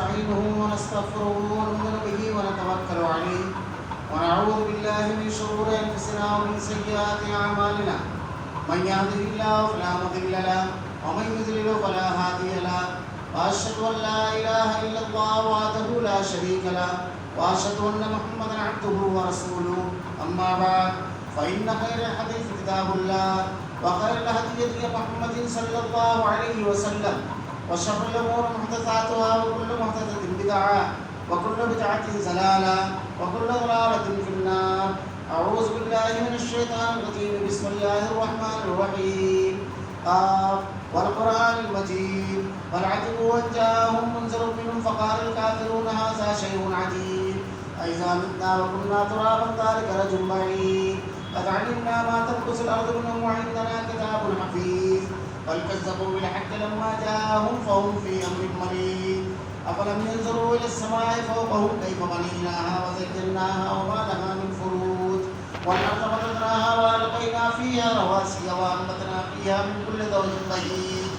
ونستعينه ونستغفره ونؤمن به ونتوكل عليه ونعوذ بالله من شرور أنفسنا ومن سيئات أعمالنا من يهده الله فلا مضل له ومن يضلل فلا هادي له وأشهد أن لا إله إلا الله وحده لا شريك له وأشهد أن محمدا عبده ورسوله أما بعد فإن خير الحديث كتاب الله وخير الهدي هدي محمد صلى الله عليه وسلم وشر الأمور محدثاتها وكل محدثة بدعة وكل بدعة ضلالة وكل ضلالة في النار. أعوذ بالله من الشيطان الرجيم. بسم الله الرحمن الرحيم. والقرآن المجيد بل عجبوا أن جاءهم منذر منهم فقال الكافرون هذا شيء عجيب أإذا متنا وكنا ترابا ذلك رجل بعيد قد علمنا ما تنقص الأرض منهم وعندنا كتاب حفيظ بل كذبوا بالحق لما جاءهم فهم في أمر مريض أفلم ينظروا إلى السماء فوقهم كيف بنيناها وزيناها وما لها من فروج والأرض مددناها وألقينا فيها رواسي وأنبتنا فيها من كل زوج بهيج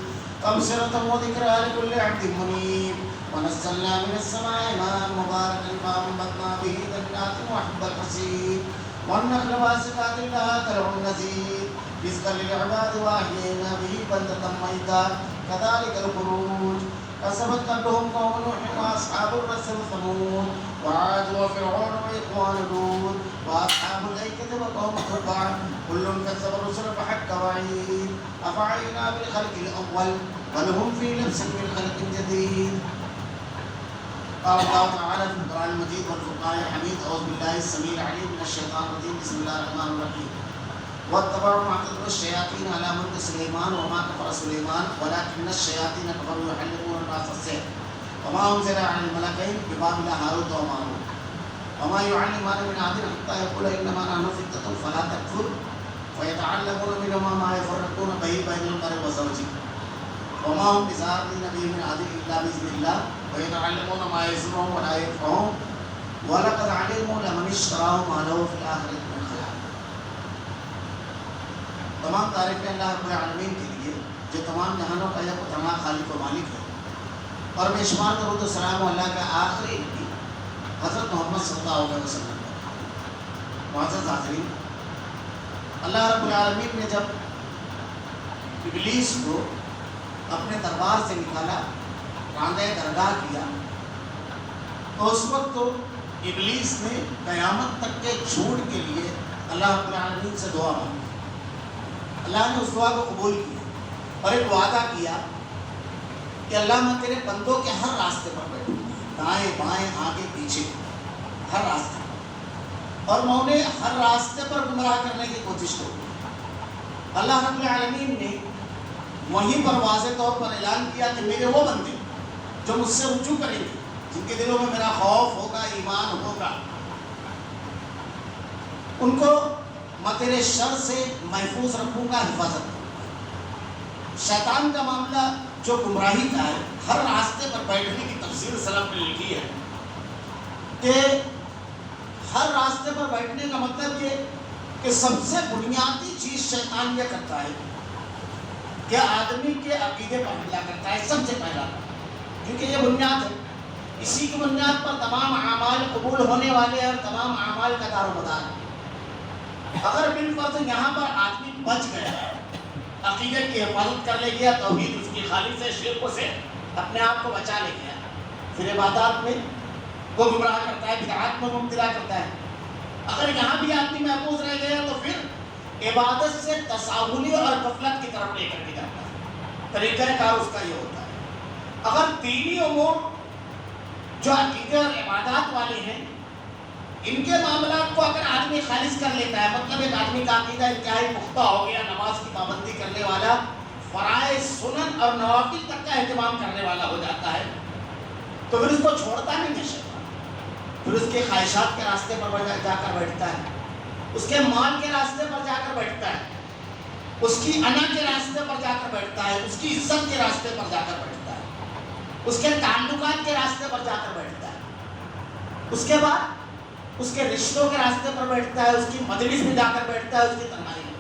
تبصرة وذكرى لكل عبد منيب ونزلنا من السماء ماء مباركا فأنبتنا به جنات وحب الحصيد والنخل باسقات لها طلع نضيد رزقا للعباد وأحيينا به بلدة ميتا كذلك الخروج كسبت قبلهم قوم نوح وأصحاب الرس وثمود وعاد وفرعون وإخوان لوط وأصحاب الأيكة وقوم تبع كل كذب الرسل فحق وعيد أفعينا بالخلق الأول بل هم في لبس من خلق جديد. قال الله تعالى في القرآن المجيد والفرقان الحميد. أعوذ بالله السميع العليم من الشيطان الرجيم. بسم الله الرحمن الرحيم. واتبعوا ما تتلو الشياطين على ملك سليمان وما كفر سليمان ولكن الشياطين كفروا يعلمون الناس السحر وما أنزل على الملكين ببابل هاروت وماروت وما يعلمان من أحد حتى يقول إنما نحن فتنة فلا تكفر فيتعلمون منهما ما يفرقون به بين المرء وزوجه وما هم بزارين به من أحد إلا بإذن الله ويتعلمون ما يضرهم ولا ينفعهم ولقد علموا لمن اشتراه ما له في الآخرة من خلاق. تمام تعریفیں اللہ رب العالمین کے لیے جو تمام جہانوں کا یک و تنہا خالق و مالک ہے اور میں شمار درود و سلام اللہ کا آخری نبی حضرت محمد صلی اللہ علیہ وسلم پر. معزز حاضرین، اللہ رب العالمین نے جب ابلیس کو اپنے دربار سے نکالا، راندہ درگاہ کیا، تو اس وقت تو ابلیس نے قیامت تک کے جھوٹ کے لیے اللہ رب العالمین سے دعا مانگی. اللہ نے اس دعا کو قبول کیا اور ایک وعدہ کیا کہ اللہ میں تیرے بندوں کے ہر راستے پر بیٹھوں گا، دائیں بائیں آگے پیچھے، ہر راستے پر، اور میں انہیں ہر راستے پر گمراہ کرنے کی کوشش کروں گا. اللہ رب العالمین نے وہیں پر واضح طور پر اعلان کیا کہ میرے وہ بندے جو مجھ سے رجوع کریں گے، جن کے دلوں میں میرا خوف ہوگا، ایمان ہوگا، ان کو میں تیرے شر سے محفوظ رکھوں گا، حفاظت کروں گا. شیطان کا معاملہ جو گمراہی کا ہے، ہر راستے پر بیٹھنے کی تفسیر سلف نے لکھی ہے کہ ہر راستے پر بیٹھنے کا مطلب یہ کہ سب سے بنیادی چیز شیطان یہ کرتا ہے کہ آدمی کے عقیدے پر حملہ کرتا ہے سب سے پہلا، کیونکہ یہ بنیاد ہے. اسی کی بنیاد پر تمام اعمال قبول ہونے والے ہیں اور تمام اعمال کا دار و مدار ہے. اگر بالفرض یہاں پر آدمی بچ گیا، عقیدے کی حفاظت کر لے گیا، توحید اس کی خالص ہے، شرک سے اپنے آپ کو بچا لے گیا، پھر عبادات میں وہ گمراہ کرتا ہے، بدعات میں مبتلا کرتا ہے. اگر یہاں بھی آدمی محفوظ رہ گیا تو پھر عبادت سے تساہلی اور غفلت کی طرف لے کر کے جاتا ہے. طریقہ کار اس کا یہ ہوتا ہے. اگر دینی امور جو عقیدے اور عبادات والے ہیں، ان کے معاملات کو اگر آدمی خالص کر لیتا ہے، مطلب ایک آدمی کا عقیدہ انتہائی پختہ ہو گیا، نماز کی پابندی کرنے والا، فرائض، سنن اور نوافل تک کا اہتمام کرنے والا ہو جاتا ہے، تو پھر اس کو چھوڑتا نہیں ہے شیطان. پھر اس کے خواہشات کے راستے پر جا کر بیٹھتا ہے، اس کے مال کے راستے پر جا کر بیٹھتا ہے، اس کی انا کے راستے پر جا کر بیٹھتا ہے، اس کی عزت کے راستے پر جا کر بیٹھتا ہے، اس کے تعلقات کے راستے پر جا کر بیٹھتا ہے، اس کے بعد اس کے رشتوں کے راستے پر بیٹھتا ہے، اس کی مجلس میں جا کر بیٹھتا ہے، اس کی تنہائی میں.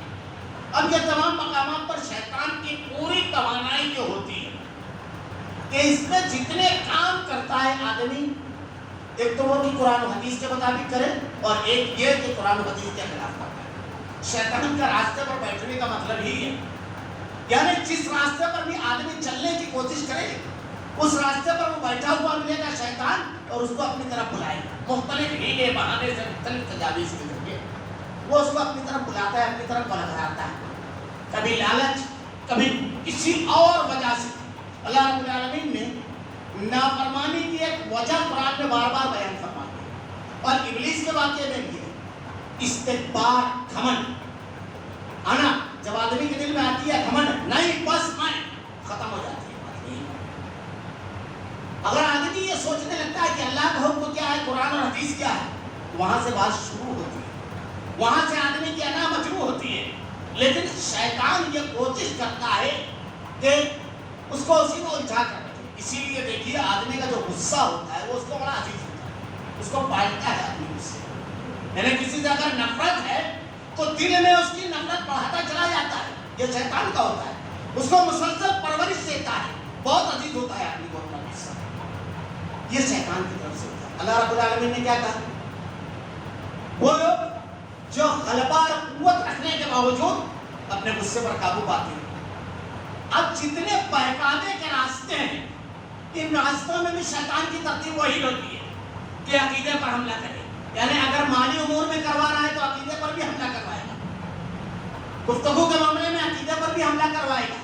اب یہ تمام مقامات پر شیطان کی پوری توانائی جو ہوتی ہے کہ اس میں جتنے کام کرتا ہے آدمی ایک تو وہ کہ قرآن و حدیث کے مطابق کرے اور ایک یہ کہ قرآن و حدیث کے خلاف کرتا ہے۔ شیطان کا راستے پر بیٹھنے کا مطلب ہی ہے، یعنی جس راستے پر بھی آدمی چلنے کی کوشش کرے اس راستے پر وہ بیٹھا ہوا ملے گا شیطان اور اس کو اپنی طرف بلائے گا، مختلف ہیلے بہانے سے مختلف تجاویز کے ذریعے وہ اس کو اپنی طرف بلاتا ہے، اپنی طرف بلغاتا ہے، کبھی لالچ، کبھی کسی اور وجہ سے۔ اللہ رب العالمین نے نافرمانی کی ایک وجہ قرآن میں بار بار بیان فرما دی اور ابلیس کے واقعے میں بھی ہے، استکبار، گھمنڈ، آنا جب آدمی کے دل میں آتی ہے گھمنڈ، نہیں بس میں، ختم ہو جاتی ہے بات نہیں۔ اگر آدمی یہ سوچنے لگتا ہے کہ اللہ کا حکم کیا ہے، قرآن اور حدیث کیا ہے، وہاں سے بات شروع ہوتی ہے، وہاں سے آدمی کی انا مجروح ہوتی ہے۔ لیکن شیطان یہ کوشش کرتا ہے کہ اس کو اسی میں الجھا کر رکھے۔ اسی لیے دیکھیے آدمی کا جو غصہ ہوتا ہے وہ اس کو بڑا عزیز ہوتا ہے، اس کو پالتا ہے آدمی اس سے، یعنی کسی سے اگر نفرت ہے تو دل میں اس کی نفرت بڑھاتا چلا جاتا ہے، یہ شیطان کا ہوتا ہے، اس کو مسلسل پرورش دیتا ہے، بہت عزیز ہوتا ہے آدمی کو اپنا غصہ، یہ شیطان کی طرف سے ہوتا ہے۔ اللہ رب العالمین نے کیا کہا؟ وہ لوگ جو غلبہ اور قوت رکھنے کے باوجود اپنے غصے پر قابو پاتے ہیں۔ اب جتنے بہکانے کے راستے ہیں ان راستوں میں بھی شیطان کی ترتیب وہی ہوتی ہے کہ عقیدے پر حملہ کرے، یعنی اگر مالی امور میں کروا رہا ہے تو عقیدے پر بھی حملہ کروائے گا، گفتگو کے معاملے میں عقیدے پر بھی حملہ کروائے گا،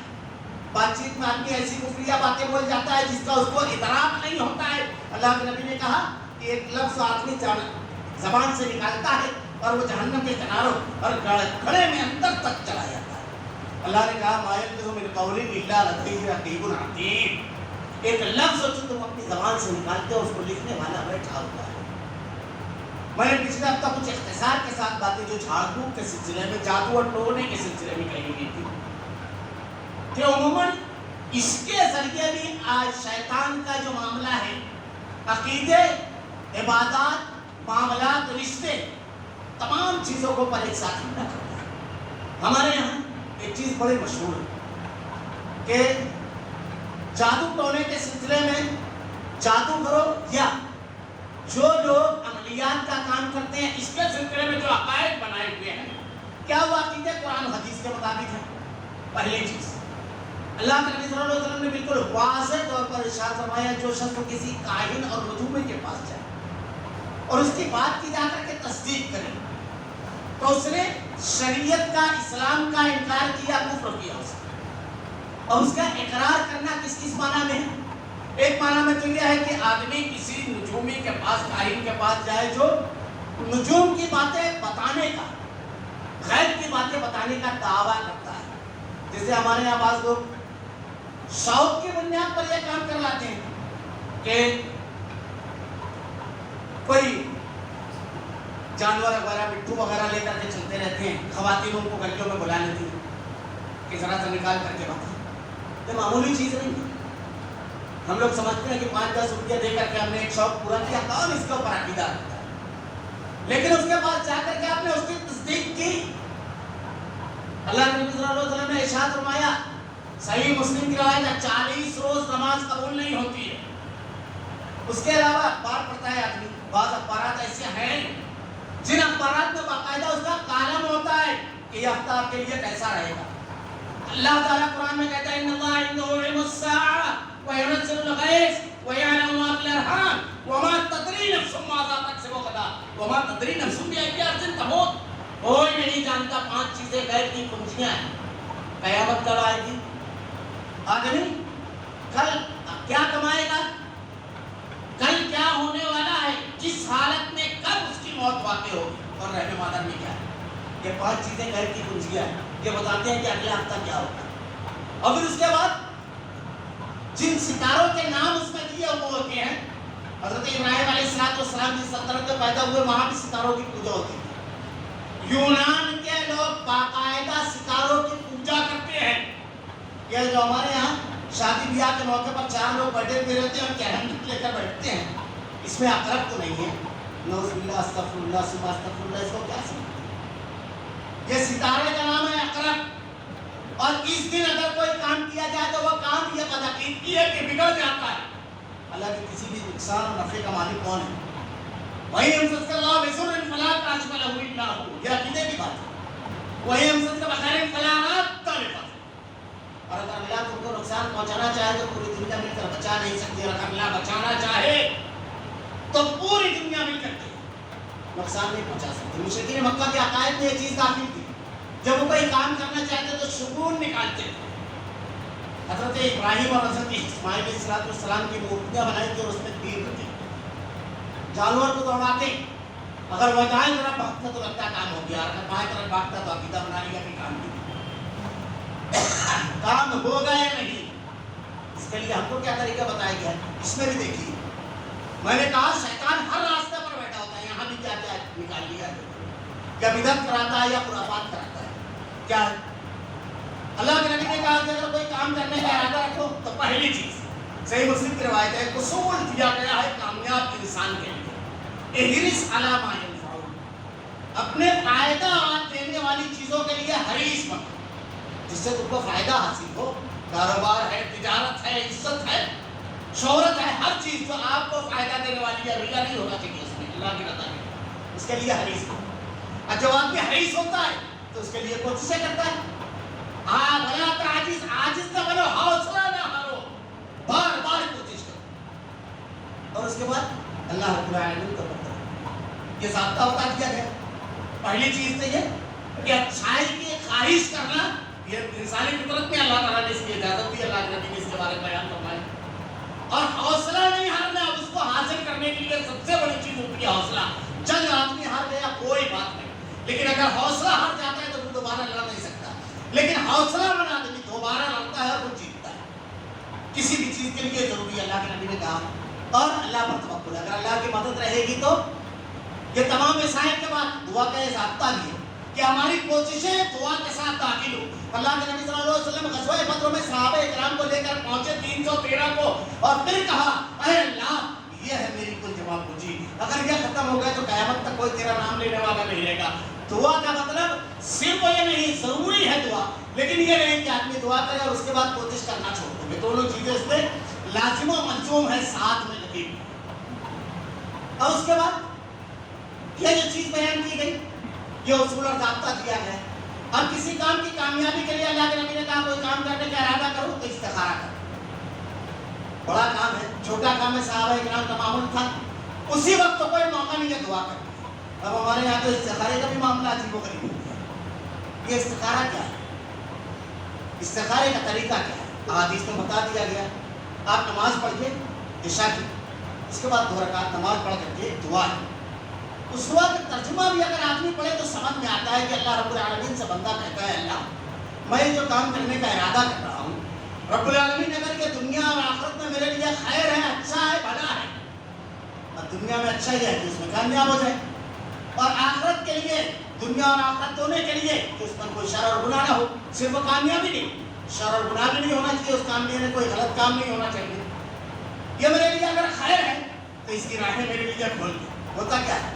بات چیت میں آدمی ایسی کفریہ باتیں بول جاتا ہے جس کا اس کو ادراک نہیں ہوتا ہے۔ اللہ کے نبی نے کہا کہ ایک لفظ آدمی زبان سے نکالتا ہے اور وہ جہنم کے کناروں اور گڑھے میں اندر تک چلا جاتا ہے۔ اللہ نے کہا ما یلفظ من قول الا لدیہ رقیب عتید، ایک لفظ جو تم اپنی زبان سے نکالتے ہو اس کو لکھنے والا بیٹھا ہوا ہے۔ میں نے پچھلے ہفتہ کچھ اختصار کے ساتھ باتیں جو جھاڑ پھونک کے سلسلے میں، جادو اور ٹونے کے سلسلے میں کہی گئی تھی کہ عموماً اس کے ذریعے بھی آج شیطان کا جو معاملہ ہے، عقیدے، عبادات، معاملات، رشتے، تمام چیزوں کو پر ایک ساتھ حملہ کرتا ہے۔ ہمارے یہاں ایک چیز بڑی مشہور ہے کہ جادو ٹونے کے سلسلے میں جادوگروں یا جو لوگ عملیات کا کام کرتے ہیں اس کے سلسلے میں جو عقائد بنائے ہوئے ہیں، کیا وہ عقیدے قرآن و حدیث کے مطابق ہیں؟ پہلی چیز، اللہ کے نبی صلی اللہ علیہ وسلم نے بالکل واضح طور پر ارشاد فرمایا جو شخص کسی کاہن اور نجومی کے پاس جائے اور اس کی بات کی جا کر کے تصدیق کرے تو اس نے شریعت کا، اسلام کا انکار کیا، کفر کیا اس نے۔ اور اس کا اقرار کرنا کس کس معنی میں ہے؟ ایک معنی میں تو یہ ہے کہ آدمی کسی نجومی کے پاس، کاہن کے پاس جائے جو نجوم کی باتیں بتانے کا، غیب کی باتیں بتانے کا دعویٰ کرتا ہے۔ جیسے ہمارے یہاں بعض لوگ شوق کی بنیاد پر یہ کام کر لاتے ہیں کہ کوئی جانور وغیرہ، مٹھو وغیرہ لے کر کے چلتے رہتے ہیں، خواتین ان کو گلیوں میں بلا لیتی ہیں کہ ذرا سا نکال کر کے بتا۔ یہ معمولی چیز نہیں ہے، ہم لوگ سمجھتے ہیں کہ 5-10 روپیہ دے کر کے ہم نے ایک شوق پورا کیا، کون اس کے اوپر عقیدہ رکھتا ہے؟ لیکن اس کے بعد جا کر کے آپ نے اس کی تصدیق کی۔ اللہ کے نبی صلی اللہ علیہ وسلم نے ارشاد فرمایا، صحیح مسلم کی روایت ہے، 40 روز نماز قبول نہیں ہوتی ہے۔ اس کے علاوہ اخبار پڑھتا ہے آدمی، بعض اخبارات ایسے ہیں جن اخبارات میں باقاعدہ اس کا کالم ہوتا ہے کہ یہ ہفتہ آپ کے لیے کیسا رہے گا۔ اللہ تعالیٰ قرآن میں کہتا ہے ان اللہ عنده علم الساعة وينزل الغيث ويعلم ما في الارحام وما تدري نفس ماذا تكسب غدا وما تدري نفس بأي أرض تموت۔ کوئی نہیں جانتا 5 چیزیں غیب کی کنجیاں ہیں۔ قیامت کب آئے گی؟ آدمی کل کیا کمائے گا، کل کیا ہونے والا ہے، کس حالت میں کب اس کی موت واقع ہوگی اور رہنے مادر میں کیا ہے، یہ 5 چیزیں غیب کی کنجیاں ہیں، یہ بتاتے ہیں کہ اگلا ہفتہ کیا ہوگا۔ اور پھر اس کے بعد جن ستاروں کے نام اس میں دیے وہ ہوتے ہیں، حضرت ابراہیم علیہ السلام جس سلطنت میں پیدا ہوئے وہاں بھی ستاروں کی پوجا ہوتی ہے۔ یونان کے لوگ باقاعدہ ستاروں کی پوجا کرتے ہیں۔ یہ جو ہمارے یہاں شادی بیاہ کے موقع پر 4 لوگ بیٹھے ہوئے رہتے ہیں اور کیلنڈر لے کر بیٹھتے ہیں، اس میں عقرب تو نہیں ہے، نعوذ باللہ، استغفر اللہ، ثم استغفر اللہ، اس کو کیا سمجھتے ہیں؟ یہ ستارے کا نام ہے عقرب، اور اس دن اگر کوئی کام کیا جائے تو وہ کام یہ بدعقیدگی ہے کہ بگڑ جاتا ہے۔ اللہ کے کسی بھی نقصان اور نفع کا مالک کون ہے؟ وہی ہمسد کا اللہ بزر فلا کاشف له الا هو، یہ عقیدے کی بات ہے۔ وہی ہمسد کا بخیر فلا راد لفضل، اور اگر اللہ تم کو نقصان پہنچانا چاہے تو پوری دنیا مل کر بچا نہیں سکتی، اور اگر اللہ بچانا چاہے تو پوری دنیا مل کر کے نقصان نہیں پہنچا سکتی۔ مشرکین مکہ کے عقائد میں یہ چیز داخل تھی، جب وہ کوئی کام کرنا چاہتے تو شگون نکالتے تھے۔ حضرت ابراہیم اور حضرت اسماعیل علیہ السلام کی مورتیاں بنائی تھی اور اس میں تیر ہوتے، جانور کو دوڑاتے، اگر وہ دائیں طرف بھاگتا تو لگتا کام ہو گیا، اگر بائیں طرف بھاگتا تو عقیدہ بنا لیا کہ کام نہیں کام ہوگا یا نہیں۔ اس کے لیے ہم کو کیا طریقہ بتایا گیا ہے، اس میں بھی دیکھیے، میں نے کہا شیطان ہر راستے پر بیٹھا ہوتا ہے، یہاں بھی کیا کیا نکال لیا ہے، کیا بدعت کراتا ہے یا خرافات کراتا ہے، کیا ہے؟ اللہ کے نبی نے کہا کہ اگر کوئی کام کرنے کا ارادہ رکھو تو پہلی چیز، صحیح مسلم کی روایت ہے، ایک اصول دیا گیا ہے کامیاب انسان کے لیے، احرص علی ما ینفعک، اپنے فائدہ دینے والی چیزوں کے لیے حریص بنو، جس سے تم کو فائدہ حاصل ہو، کاروبار ہے، تجارت ہے، عزت ہے، شہرت ہے، ہر چیز جو آپ کو فائدہ دینے والی ہے، ریا نہیں ہونا چاہیے اس میں، اللہ کی رضا کے لیے، اس کے لیے حریص ہو۔ اور جب آدمی حریص ہوتا ہے تو اس کے لیے کوششیں کرتا ہے، بھلا عاجز نہ بنو، حوصلہ نہ ہارو، بار بار کوشش کرو، اور اس کے بعد اللہ رب العالمین کو پتہ، یہ ضابطہ بتا دیا گیا۔ پہلی چیز تو یہ کہ اچھائی کی خواہش کرنا، یہ انسانی فطرت میں اللہ تعالیٰ نے اس کی اجازت دی، اللہ کے نبی نے اس کے بارے میں بیان فرمایا، اور حوصلہ نہیں ہارنا، اس کو حاصل کرنے کے لیے سب سے بڑی چیز ہوتی ہے حوصلہ۔ جنگ آدمی ہار گیا کوئی بات نہیں، لیکن اگر حوصلہ ہار جاتا ہے تو وہ دوبارہ لڑ نہیں سکتا، لیکن حوصلہ بنا آدمی دوبارہ لڑتا ہے اور وہ جیتتا ہے۔ کسی بھی چیز کے لیے ضروری ہے، اللہ کے نبی نے کہا، اور اللہ پر توکل، اگر اللہ کی مدد رہے گی تو یہ تمام مسائل کے بعد دعا کا یہ ضابطہ بھی ہے کہ ہماری کوششیں دعا کے ساتھ داخل ہو۔ اللہ کے نبی صلی اللہ علیہ وسلم غزوہ بدر میں صحابہ اکرام کو لے کر پہنچے 313 کو، اور پھر کہا اے اللہ یہ ہے میری کوئی جواب پوچھی، اگر یہ ختم ہو گئے تو قیامت تک کوئی تیرا نام لینے والا نہیں رہے گا۔ دعا کا مطلب صرف یہ نہیں، ضروری ہے دعا، لیکن یہ نہیں کہ آدمی دعا کرے اور اس کے بعد کوشش کرنا چھوڑ دے، یہ دونوں چیزیں اس میں لازم و ملزوم ہے، ساتھ میں لگی۔ اور اس کے بعد یہ جو چیز بیان کی گئی، یہ اصول اور ضابطہ دیا گیا۔ اب کسی کام کی کامیابی کے لیے اللہ کے نبی نے کہا کوئی کام کرنے کا ارادہ کرو تو استخارہ کرو، بڑا کام ہے، چھوٹا کام ہے، صحابہ اکرام کا معمول تھا، اسی وقت تو کوئی موقع نہیں ہے دعا کرنے۔ اب ہمارے یہاں تو استخارے کا بھی معاملہ عجیب و غریب ہے۔ یہ استخارہ کیا ہے؟ استخارے کا طریقہ کیا ہے؟ احادیث میں بتا دیا گیا، آپ نماز پڑھیے عشاء کی، اس کے بعد 2 رکعت نماز پڑھ کر کے دعا ہے۔ اس دعا کا ترجمہ بھی اگر آدمی پڑھے تو سمجھ میں آتا ہے کہ اللہ رب العالمین سے بندہ کہتا ہے اللہ میں جو کام کرنے کا ارادہ کر رہا ہوں، رب العالمین اگر یہ دنیا اور آخرت میں میرے لیے خیر ہے، اچھا ہے، بھلا ہے، اور دنیا میں اچھا ہی ہے کہ اس میں کامیاب ہو جائے، اور آخرت کے لیے، دنیا اور آخرت دونوں کے لیے کہ اس پر کوئی شر اور گناہ نہ ہو، صرف کامیابی نہیں، شر اور گناہ بھی نہیں ہونا چاہیے، اس کام میں کوئی غلط کام نہیں ہونا چاہیے، یہ میرے لیے اگر خیر ہے تو اس کی راہیں میرے لیے کھول دی۔ ہوتا کیا ہے؟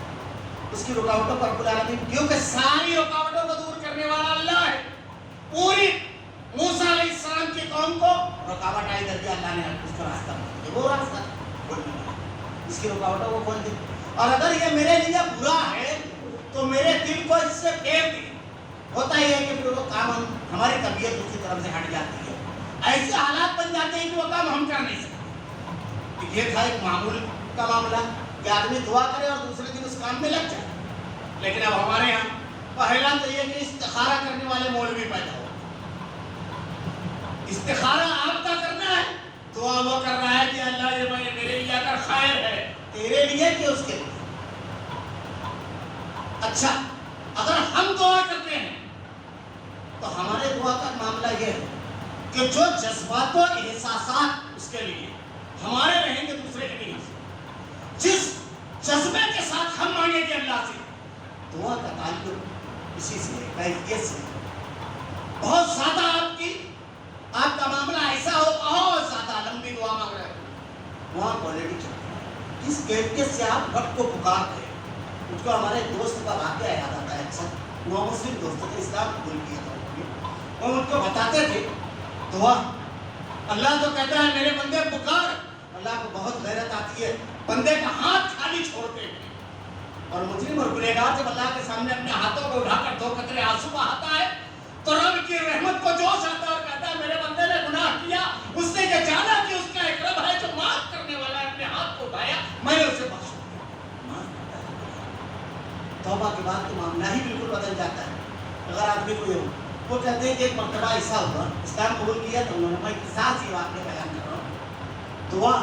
اس کی رکاوٹوں پر رب العالمین، کیونکہ ساری رکاوٹوں کو دور کرنے والا اللہ ہے، پوری موسیٰ علیہ السلام کی قوم کو رکاوٹ آئی کر کے اللہ نے اس کا راستہ کھول دیا، وہ راستہ کھولنے والا، اس کی رکاوٹوں کو کھول دی۔ اور اگر یہ میرے لیے برا ہے تو میرے دل کو اس سے پھیر دی۔ ہوتا ہی ہے کہ پھر وہ کام ہماری طبیعت اس کی طرف سے ہٹ جاتی ہے، ایسے حالات بن جاتے ہیں کہ وہ کام ہم کر نہیں سکتے۔ یہ تھا ایک معمول کا معاملہ کہ آدمی دعا کرے اور دوسرے دن اس کام میں لگ جائے، لیکن اب ہمارے یہاں پہلا تو یہ کہ استخارہ کرنے والے مولوی پیدا ہو۔ استخارہ آپ کا کرنا ہے، دعا وہ کر رہا ہے کہ اللہ یہ میرے لیے اگر خیر ہے تیرے لیے کہ اس کے لیے۔ اچھا اگر ہم دعا کرتے ہیں تو ہمارے دعا کا معاملہ یہ ہے کہ جو جذبات و احساسات اس کے لیے ہمارے رہیں گے دوسرے کے لیے، جس جذبے کے ساتھ ہم مانگیں گے اللہ سے، دعا کا تعلق اسی سے ہے، کیفیت سے۔ بہت زیادہ آپ کا معاملہ ایسا ہو، بہت زیادہ لمبی دعا مانگ رہے ہیں، وہاں کوالٹی چلتی ہے۔ جس کیفیت سے آپ رب کو پکارتے ہیں، مجھ کو ہمارے دوست کا واقعہ یاد آتا ہے اکثر، وہ مسلم دوست تھے، اسلام قبول کیا تھا، وہ ان کو بتاتے تھے دعا، اللہ تو کہتا ہے میرے بندے پکار، اللہ کو بہت غیرت آتی ہے بندے کا ہاتھ خالی چھوڑتے ہیں. اور مجرم اور گنہگار جب اللہ کے سامنے اپنے ہاتھوں کو اٹھا کر 2 قطرے آنسو بہاتا ہے تو رب کی رحمت کو جوش آتا ہے اور کہتا ہے میرے بندے نے گناہ کیا, اس نے یہ جانا کہ اس کا ایک رب ہے جو معاف کرنے والا ہے, اپنے ہاتھ کو اٹھایا, میں نے اسے بخش دیا. توبہ کے بعد تو معاملہ ہی بالکل بدل جاتا ہے. اگر آدمی کوئی ہو, وہ کہتے ہیں کہ ایک مرتبہ ایسا ہوا, اسلام قبول کیا تو انہوں نے, میں ایک ساتھ یہ واقعہ بیان کر رہا ہوں, دعا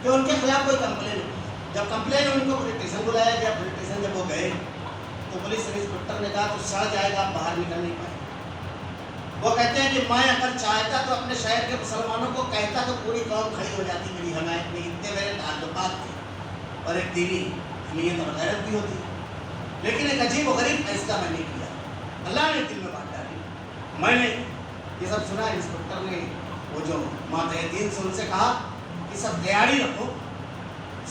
کہ ان کے خلاف کوئی کمپلین ہو. جب کمپلین ان کو پولیس اسٹیشن بلایا گیا, پولیس اسٹیشن جب وہ گئے تو پولیس انسپکٹر نے کہا تو سڑ جائے گا, آپ باہر نکل نہیں پائے. وہ کہتے ہیں کہ میں اگر چاہتا تو اپنے شہر کے مسلمانوں کو کہتا تو پوری قوم کھڑی ہو جاتی میری حمایت میں, اتنے میرے تعلقات تھے اور ایک دینی نیت اور غیرت بھی ہوتی, لیکن ایک عجیب و غریب فیصلہ میں نے کیا, اللہ نے دل میں بات ڈالی. میں نے یہ سب سنا, انسپکٹر نے وہ جو ماتحتین سے ان سے کہا کہ سب تیاری رکھو,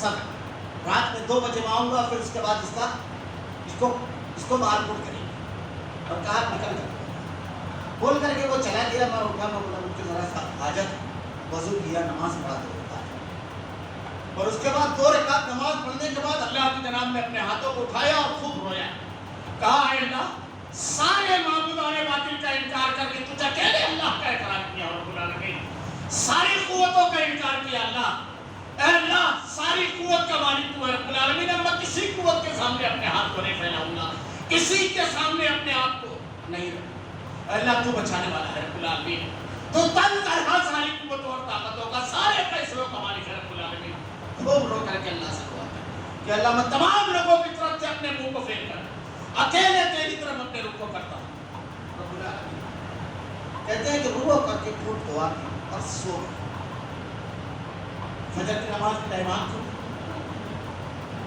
سب رات میں 2 بجے آؤں گا, پھر اس کے بعد اس کو مار کوٹ کریں گے, اور کہا نکل کر بول کر کے وہ چلا گیا. میں اٹھا, میں بولا مجھ کے ذرا سا حاجت, وضو کیا, نماز پڑھا تو اور اس کے بعد 2 رکعت نماز پڑھنے کے بعد اللہ کی جناب نے اپنے ہاتھوں کو اٹھایا اور خوب رویا, کہا اے اللہ سارے معبودان باطل کا انکار کر کے تجھے اکیلے اللہ کا اقرار کیا, رب العالمین ساری قوتوں کا انکار کیا. اللہ اے اللہ ساری قوت کا مالک تو ہے رب العالمین, میں کسی قوت کے سامنے اپنے ہاتھ کو نہیں پھیلاؤں گا, کسی کے سامنے اپنے آپ کو نہیں رکھوں. اللہ تو بچانے والا ہے رب العالمین, تو تن تنہا ساری قوتوں اور طاقتوں کا, سارے فیصلوں کا مالک ہے رب العالمین. خوب رو کر کے اللہ سے دعا کر کہ اللہ میں تمام لوگوں کی طرف سے اپنے منہ کو پھیر کر اکیلے تیری طرف اپنے رخ کو کرتا ہوں. رب العالمین کہتے ہیں کہ رکوع کر کے پھوٹ دعا کی اور سو گئے. فجر کی نماز کے ٹائم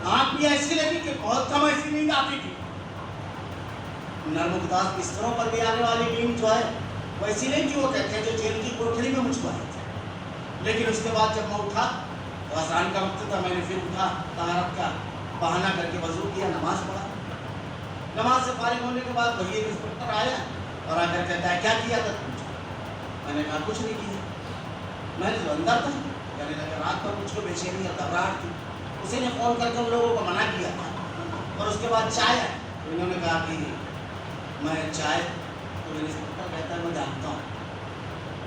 آنکھ بھی ایسی لگی کہ بہت کم ایسی نیند آتی تھی. نرم اداس بستروں پر بھی آنے والی نیند جو ہے وہ ایسی نہیں کہ وہ کہتے ہیں جو جیل کی کوٹھری میں مجھ کو آئے تھے. لیکن اس کے بعد جب میں اٹھا تو اذان کا وقت تھا, میں نے پھر اٹھا, طہارت کا بہانہ کر کے وضو کیا, نماز پڑھا. نماز سے فارغ ہونے کے بعد وہی انسپکٹر آیا اور آ کر کہتا ہے کیا کیا تھا تم؟ میں نے کہا کچھ نہیں کیا, میں نے جو اندر تھا کہنے لگا رات پر مجھ کو بے چینی اور گھبراہٹ تھی, اسی نے فون کر کے ان لوگوں کو منع کیا تھا. اور اس کے بعد چائے آئی, انہوں نے کہا کہ میں چائے, تو انسپکٹر کہتا ہے میں جانتا ہوں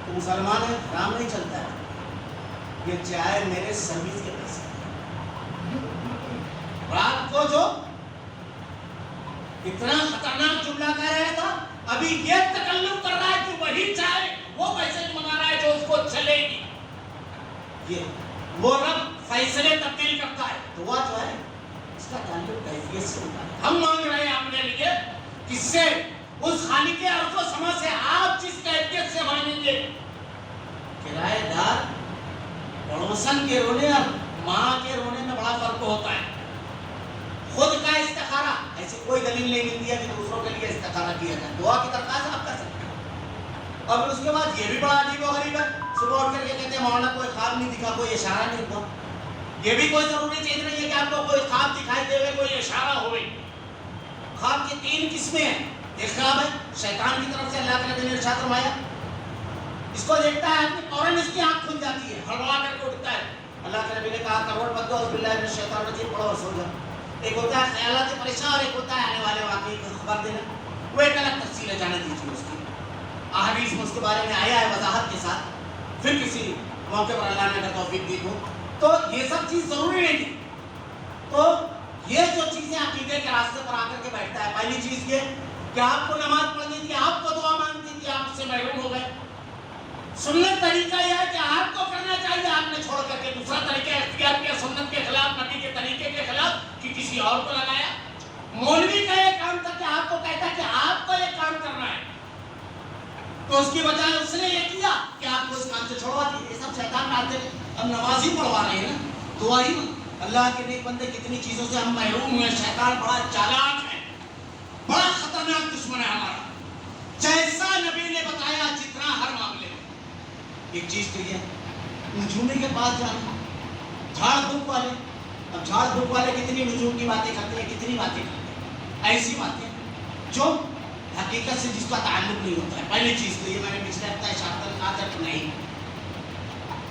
تو مسلمان ہے, کام نہیں چلتا ہے, یہ چائے میرے سروس کے پیسے. رات کو جو اتنا خطرناک جملہ کہہ رہا تھا, ابھی یہ تکلف کر رہا ہے کہ وہی چائے وہ پیسے منگا رہا ہے جو اس کو چلے گی. یہ وہ رب فیصلے تبدیل کرتا ہے. دعا جو ہے اس کا تعلق کیفیت سے ہوتا ہے. ہم مانگ رہے ہیں اپنے لیے کس سے, اس خالق ارض و سما سے. آپ جس کیفیت سے مانگیں گے, کرایہ دار پڑوسن کے رونے اور ماں کے رونے میں بڑا فرق ہوتا ہے. خود کا استخارہ ایسی کوئی دلیل نہیں ملتی ہے کہ دوسروں کے لیے استخارہ کیا جائے. دعا کی درخواست آپ کر سکتے ہیں. اور اس کے بعد یہ بھی بڑا عجیب و غریب ہے, صبح اٹھ کر کے کہتے ہیں مولانا کوئی خواب نہیں دکھا, کوئی اشارہ نہیں ہوا. یہ بھی کوئی ضروری چیز نہیں ہے کہ آپ کو کوئی خواب دکھائی دے ہوئے, کوئی اشارہ ہوئے. خواب کی 3 قسمیں ہیں. ایک خواب ہے شیطان کی طرف سے, اللہ کے نبی نے ارشاد فرمایا اس کو دیکھتا ہے آدمی فوراً اس کی آنکھ کھل جاتی ہے, ہڑبڑا کر کے اٹھتا ہے. اللہ کے نبی نے کہا کروڑ پتی اعوذ باللہ من الشیطان الرجیم پڑھو اور سو جاؤ. ایک ہوتا ہے خیالات پریشان اور ایک ہوتا ہے آنے والے واقعے کی خبر دینا, وہ ایک الگ تفصیل ہے, جانے دیجیے اس کی. احادیث میں اس کے بارے میں آیا ہے وضاحت کے ساتھ, پھر کسی موقع پر اللہ نے اگر توفیق دی ہو تو یہ سب چیز ضروری نہیں تھی. تو یہ جو چیزیں عقیدے کے راستے پر آ کر کے بیٹھتا ہے, پہلی چیز یہ کہ آپ کو نماز پڑھنی تھی, آپ کو دعا مانگنی تھی, آپ اس سے محروم ہو گئے. سنت طریقہ یہ ہے کہ آپ کو کرنا چاہیے, آپ نے چھوڑ کر کے دوسرا طریقہ اختیار کیا سنت کے خلاف, نبی کے طریقے کے خلاف, کہ کسی اور کو لگایا. مولوی کا یہ کام تھا کہ آپ کو کہتا کہ آپ کو یہ کام کرنا ہے, تو اس کی بجائے اس نے یہ کیا کہ آپ کو اس کام سے چھوڑوا دیا. یہ سب شیطان ڈالتے ہیں. اب نماز ہی پڑھوا رہے ہیں نا, دعا ہی. اللہ کے نیک بندے کتنی چیزوں سے ہم محروم ہوئے. شیطان بڑا چالاک ہے, بڑا خطرناک دشمن ہے ہمارا. جیسا نبی نے بتایا جتنا ہر معاملے میں. ایک چیز تو یہ نجومی کے پاس جانا, جھاڑ پھونک والے. اب جھاڑ پھونک والے کتنی نجوم کی باتیں کرتے ہیں, کتنی باتیں کرتے ہیں, ایسی باتیں جو حقیقت سے جس کا تعلق نہیں ہوتا ہے. پہلی چیز تو یہ میں نے پچھلے ہفتے اشارہ کہا تھا کہ نہیں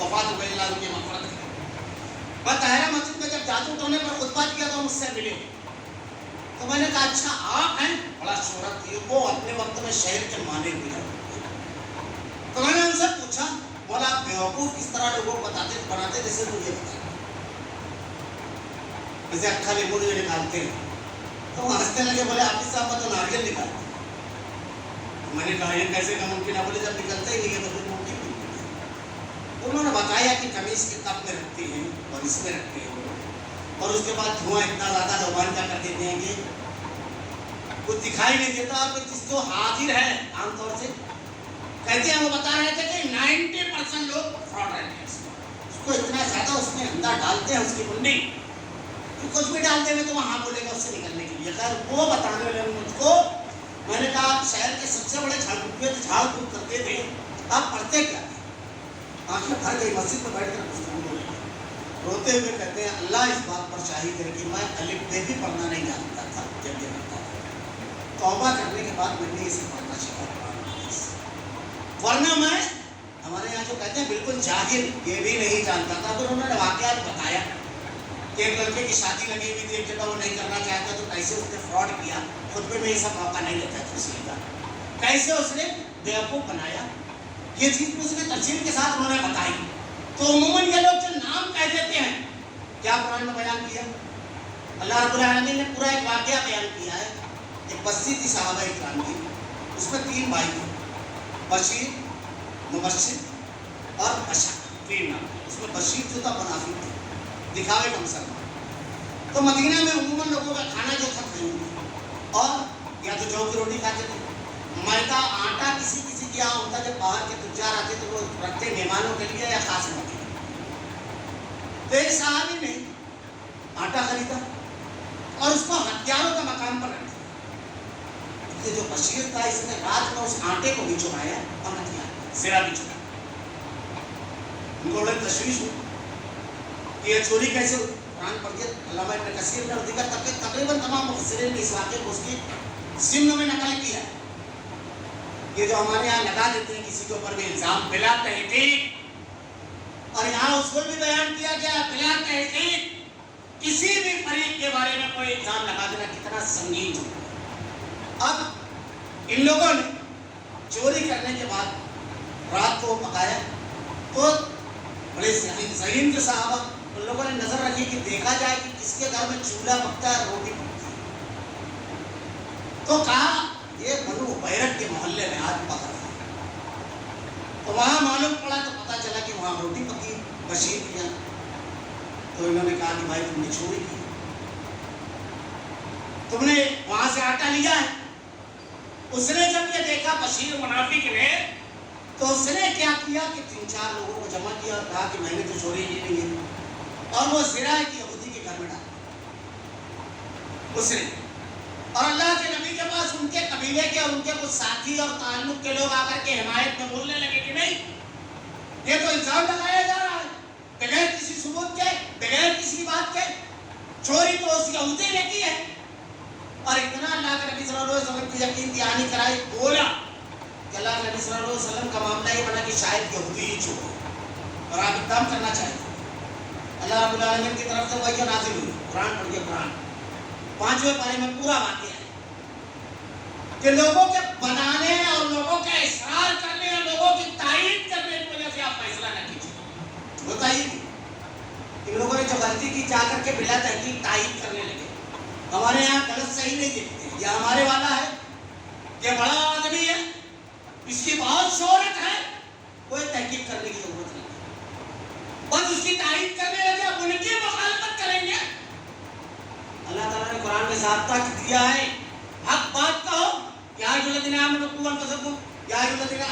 وفات ہو گئی، اللہ ان کی مغفرت کرے۔ میں طاہرہ مسجد میں جب جادو ٹونے پر خطبہ کیا تو مجھ سے ملے، تو میں نے کہا اچھا آپ ہیں؟ بڑا شہرت تھی، وہ اپنے وقت میں شہر کے مانے ہوئے ہیں۔ تو میں نے ان سے پوچھا بولا آپ بیوقوف کس طرح لوگوں کو بناتے جیسے مجھے بتایا، جیسے اکھا لیمو جو نکالتے ہیں۔ تو وہ ہنسنے لگے، بولے حافظ صاحب تو ناریل نکالتے ہیں۔ میں نے کہا یہ کیسے کا ممکن ہے؟ بولے جب نکلتا ہی نہیں ہے تو پھر ممکن نہیں ہے۔ انہوں نے بتایا کہ قمیص کے کپ میں رکھتے ہیں اور اس میں رکھتے ہیں، اور اس کے بعد دھواں اتنا زیادہ زبان کا کر دیتے ہیں کہ کچھ دکھائی نہیں دیتا، اور جس کو حاضر ہے عام طور سے کہتے ہیں، وہ بتا رہے تھے کہ 90% لوگ فراڈ رہتے ہیں، اس کو اتنا زیادہ اس میں اندر ڈالتے ہیں اس کی کنڈی کہ کچھ بھی ڈال دیں گے تو وہاں بولے گا اس سے نکلنے کے لیے۔ خیر وہ بتانے والے مجھ کو، میں نے کہا آپ شہر کے سب سے بڑے جھاڑ پھونک کرتے تھے، آپ پڑھتے کیا تھے؟ آنکھیں بھر گئی، مسجد میں بیٹھ کر گفتگو ہو رہی ہے، روتے ہوئے کہتے ہیں اللہ اس بات پر شاہد ہے کہ میں الف بے بھی پڑھنا نہیں جانتا تھا جب یہ پڑھتا تھا، توبہ کرنے کے بعد میں نے اسے پڑھنا سیکھا، ورنہ میں ہمارے یہاں جو کہتے ہیں بالکل جاہل، یہ بھی نہیں جانتا تھا۔ پھر انہوں نے واقعات بتایا کہ ایک لڑکے کی شادی لگی ہوئی تھی، ایک جگہ وہ نہیں کرنا چاہتا تو کیسے اس نے فراڈ کیا، خطبے میں یہ سب موقع نہیں لیتا تفصیل کا، کیسے اس نے بیوقوف بنایا، یہ چیز بھی اس نے تفصیل کے ساتھ انہوں نے بتائی۔ تو عموماً یہ لوگ جو نام کہہ دیتے ہیں، کیا قرآن میں بیان کیا؟ اللہ رب العالمین نے پورا ایک واقعہ بیان کیا ہے۔ ایک بستی تھی صحابہ اکرام کی، اس میں 3 بھائی تھے، بشیر، مبشر اور بشر، 3 نام۔ اس میں بشیر جو تھا منافق تھا، دکھاوے کا مسلمان۔ تو مدینہ میں عموماً لوگوں کا کھانا جو تھا خریدی، اور یا تو جو کی روٹی کھاتے تھے، میدا آٹا کسی کے یہاں ہوتا، جب باہر کے تجار آتے تو وہ رکھتے مہمانوں کے لیے یا خاص موقع۔ تو ایک صحابی نے آٹا خریدا اور اس کو ہتھیاروں کے مقام پر رکھ دیا۔ جو بشیر تھا اس نے رات میں اس آٹے کو بھی چرایا اور ہتھیار زرا بھی چرایا۔ ان کو بڑے تشویش ہوئی کہ یہ چوری کیسے ہوئی۔ قرآن پڑھ کے علامہ ابن کثیر نے اور دیگر تقریباً تمام مفسرین نے اس واقعے کو اس کی ضمن میں نقل کیا ہے۔ یہ جو ہمارے یہاں لگا دیتے ہیں کسی کے اوپر بھی الزام بلا تحقیق، اور یہاں اصول بھی بیان کیا گیا بلا تحقیق کسی بھی فریق کے بارے میں کوئی الزام لگا دینا کتنا سنگین ہے۔ اب ان لوگوں نے چوری کرنے کے بعد رات کو پکایا، تو بڑے ذہین کے صحابہ ان لوگوں نے نظر رکھی کہ دیکھا جائے کہ کس کے گھر میں چولہا پکتا ہے، روٹی پکتی ہے۔ تو کہا یہ بنو بیرک کے محلے میں آج پک رہا ہے۔ تو وہاں معلوم پڑا تو پتا چلا کہ وہاں روٹی پکی بشیر کی جان۔ تو انہوں نے کہا کہ بھائی تم نے چوری کی، تم نے وہاں سے آٹا لیا ہے۔ اس نے جب یہ دیکھا بشیر منافق نے، تو اس نے کیا کیا کہ 3-4 لوگوں کو جمع کیا اور کہا کہ میں نے تو چوری کی نہیں ہے، اور وہ زرا کی یہودی کے گھر میں ڈالا اس نے۔ اور اللہ کے نبی کے پاس ان کے قبیلے کے اور ان کے کچھ ساتھی اور تعلق کے لوگ آ کر کے حمایت میں بولنے لگے کہ نہیں، یہ تو الزام لگایا جا رہا ہے بغیر کسی ثبوت کے، بغیر کسی بات کے، چوری تو اس یہودی نے کی ہے۔ اور اتنا اللہ کے نبی صلی اللہ علیہ وسلم کو یقین دہانی کرائی، بولا کہ اللہ کے نبی صلی اللہ علیہ وسلم کا معاملہ یہ بنا کہ شاید یہودی ہی چور ہے اور آپ اقدام کرنا چاہیے۔ اللہ رب العالمین کی طرف سے وحی نازل ہوئی، قرآن پڑھیے، قرآن 5ویں پارے میں پورا واقعہ ہے کہ لوگوں کے بنانے اور لوگوں کا اصرار کرنے اور لوگوں کی تائید کرنے کی وجہ سے آپ فیصلہ نہ کیجیے۔ بتائیے کہ لوگوں نے جو غلطی کی جا کر کے بلا تحقیق تائید کرنے لگے، ہمارے یہاں غلط صحیح نہیں دیکھتے، یہ ہمارے والا ہے، یہ بڑا آدمی ہے، اس کی بہت شہرت ہے، کوئی تحقیق کرنے کی ضرورت نہیں، بس اس کی تائید کرنے لگے، اب ان کی مخالفت کریں گے۔ اللہ تعالیٰ نے قرآن میں ضابطہ دیا ہے، حق بات کہو، یا ایھا الذین آمنوا قوا انفسکم، یا ایھا الذین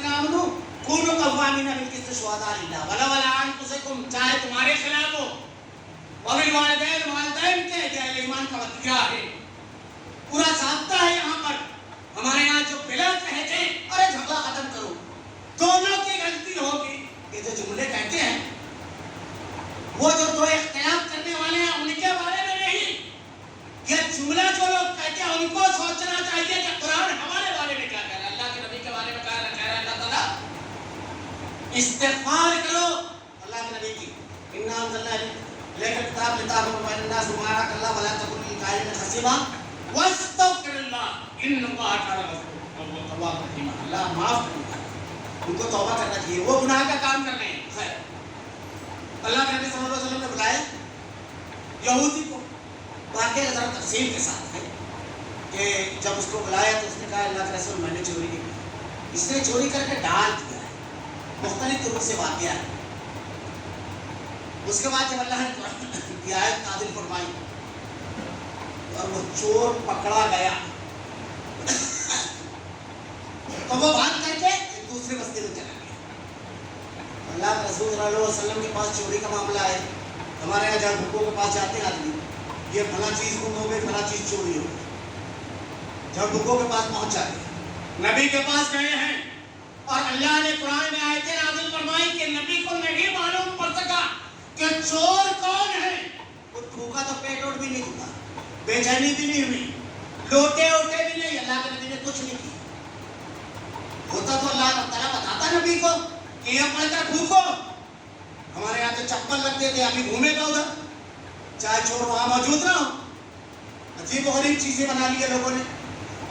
آمنوا کونوا قوامین بالقسط شہداء للہ ولو علی انفسکم، چاہے تمہارے خلاف ہو، وبالوالدین، والدین کے اہل ایمان کا وقیہ ہے، پورا ضابطہ ہے یہاں پر۔ ہمارے یہاں جو بلا کہتے ہیں ارے جھگڑا ختم کرو، دونوں کی غلطی ہوگی۔ یہ جو جملے کہتے ہیں وہ جو دو اختلاف کرنے والے ہیں ان کے بارے میں نہیں، یہ جملہ جو لوگ کہتے ہیں ان کو سوچنا چاہیے کہ قرآن ہمارے بارے میں کیا کہہ رہا ہے، اللہ کے نبی کے بارے میں کہہ رہا ہے اللہ تعالیٰ استغفار کرو اللہ کے نبی کی انا انزلنا الیک الکتاب لتحکم بین الناس بما اراک اللہ ولا تکن للکافرین خصیما واستغفر اللہ ان اللہ کان توابا رحیما. اللہ معاف کرے گا, ان کو توبہ کرنا چاہیے, وہ گناہ کا کام کر رہے ہیں. خیر, اللہ کے نبی صلی اللہ علیہ وسلم نے بلایا یہودی کو, واقعہ ذرا تفصیل کے ساتھ ہے کہ جب اس کو بلایا تو اس نے کہا اللہ کے رسول میں نے چوری کی, اس نے چوری کر کے ڈال دیا ہے, مختلف طرق سے واقعہ ہے. اس کے بعد جب اللہ نے یہ آیت نازل فرمائی اور وہ چور پکڑا گیا تو وہ بھاگ کر کے ایک دوسرے بستی میں چلا گیا. اللہ کے رسول صلی اللہ علیہ وسلم کے پاس چوری کا معاملہ ہے. ہمارے یہاں جہاں بھوکوں کے پاس جاتے ہیں آدمی, یہ فلاں چیز گم ہو گئی, فلاں چیز چوری ہو گئی, جب بھوکوں کے پاس پہنچ جاتے ہیں, نبی کے پاس گئے ہیں اور اللہ نے قرآن میں آیتیں نازل فرمائی کہ نبی کو نہیں معلوم پڑ سکا کہ چور کون ہے. وہ بھوکا تو پیٹ ووٹ بھی نہیں دکھا, بے چینی بھی نہیں ہوئی, لوٹے اوٹے بھی نہیں, اللہ کے نبی نے کچھ نہیں کیا. ہوتا تو اللہ تعالیٰ بتاتا نبی کو کہ یہ پڑھ کر بھوکو. ہمارے یہاں تو چپل لگتے تھے, ابھی گھومے گا ادھر, چاہے چور وہاں موجود نہ ہو. عجیب و غریب چیزیں بنا لی ہے لوگوں نے.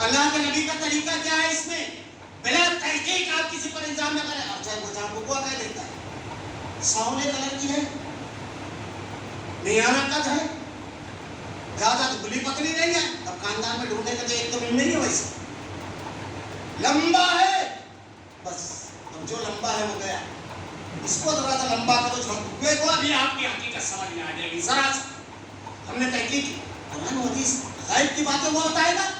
اللہ کے نبی کا طریقہ کیا ہے اس میں, بلا تحقیق آپ کسی پر الزام نہ کریں. اور چاہے وہ جان بھوکوا کہہ دیتا ہے, سانولے کلر کی ہے, نیانا قد ہے, زیادہ دبلی پتلی نہیں ہے, اب خاندان میں ڈھونڈنے کا تو ایک تو مل نہیں ہے, ویسے لمبا ہے, بس اب جو لمبا ہے وہ گیا, اس کو تھوڑا سا لمبا کرو جھوٹے کو, ابھی آپ کی حقیقت سمجھ میں آ جائے گی. ذرا سا ہم نے تحقیق کی, قرآن و حدیث غیب کی باتیں وہ بتائے گا.